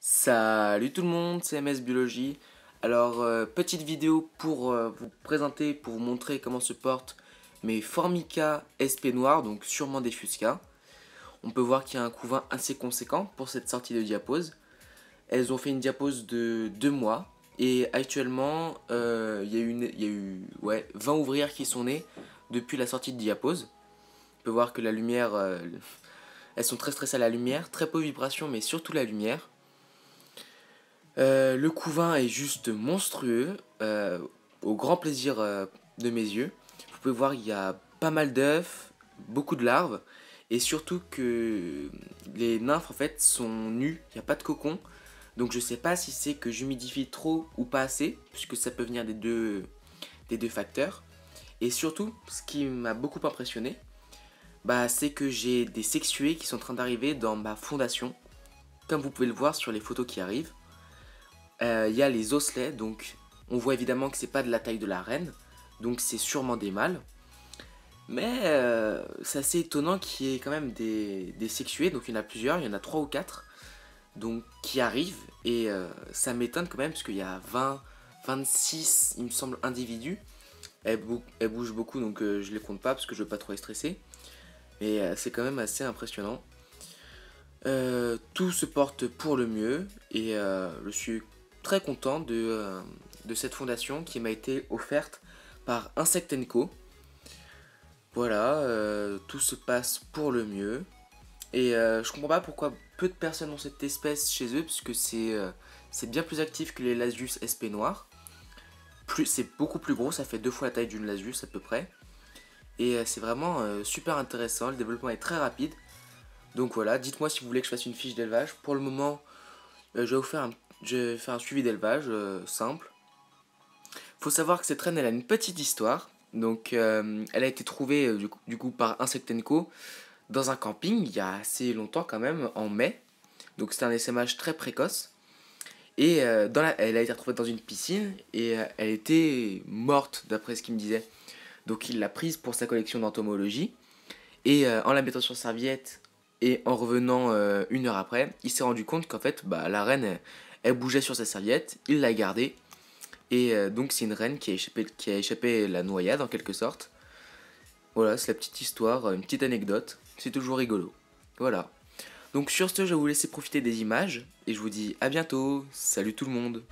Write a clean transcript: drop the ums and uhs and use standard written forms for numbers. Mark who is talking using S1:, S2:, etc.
S1: Salut tout le monde, c'est MS Biologie. Alors, petite vidéo pour vous présenter, pour vous montrer comment se portent mes Formica SP noirs, donc sûrement des Fusca. On peut voir qu'il y a un couvain assez conséquent pour cette sortie de diapose. Elles ont fait une diapose de 2 mois et actuellement il y a eu 20 ouvrières qui sont nées depuis la sortie de diapose. On peut voir que la lumière, elles sont très stressées à la lumière, très peu de vibrations mais surtout la lumière. Le couvain est juste monstrueux, au grand plaisir de mes yeux. Vous pouvez voir il y a pas mal d'œufs, beaucoup de larves, et surtout que les nymphes en fait sont nues, il n'y a pas de cocon. Donc je sais pas si c'est que j'humidifie trop ou pas assez, puisque ça peut venir des deux facteurs. Et surtout, ce qui m'a beaucoup impressionné, c'est que j'ai des sexués qui sont en train d'arriver dans ma fondation, comme vous pouvez le voir sur les photos qui arrivent. Il y a les osselets, donc on voit évidemment que c'est pas de la taille de la reine, donc c'est sûrement des mâles. Mais c'est assez étonnant qu'il y ait quand même des sexués, donc il y en a plusieurs, il y en a 3 ou 4, donc qui arrivent, et ça m'étonne quand même, parce qu'il y a 26, il me semble, individus. Elles bougent beaucoup, donc je les compte pas, parce que je veux pas trop les stresser. Mais c'est quand même assez impressionnant. Tout se porte pour le mieux, et je suis très content de cette fondation qui m'a été offerte par Insect & Co. Voilà, tout se passe pour le mieux. Et je comprends pas pourquoi peu de personnes ont cette espèce chez eux, puisque c'est bien plus actif que les Lasius SP noirs. C'est beaucoup plus gros, ça fait 2 fois la taille d'une Lasius à peu près. Et c'est vraiment super intéressant, le développement est très rapide. Donc voilà, dites-moi si vous voulez que je fasse une fiche d'élevage. Pour le moment, je vais faire un suivi d'élevage simple. Faut savoir que cette reine, elle a une petite histoire. Donc, elle a été trouvée du coup par Insect & Co. dans un camping il y a assez longtemps quand même, en mai. Donc c'était un essaimage très précoce. Et elle a été retrouvée dans une piscine et elle était morte d'après ce qu'il me disait. Donc il l'a prise pour sa collection d'entomologie. Et en la mettant sur serviette et en revenant 1 heure après, il s'est rendu compte qu'en fait la reine elle bougeait sur sa serviette, il l'a gardée. Et donc c'est une reine qui a échappé la noyade en quelque sorte. Voilà, c'est la petite histoire, une petite anecdote, c'est toujours rigolo. Voilà. Donc sur ce, je vais vous laisser profiter des images, et je vous dis à bientôt, salut tout le monde.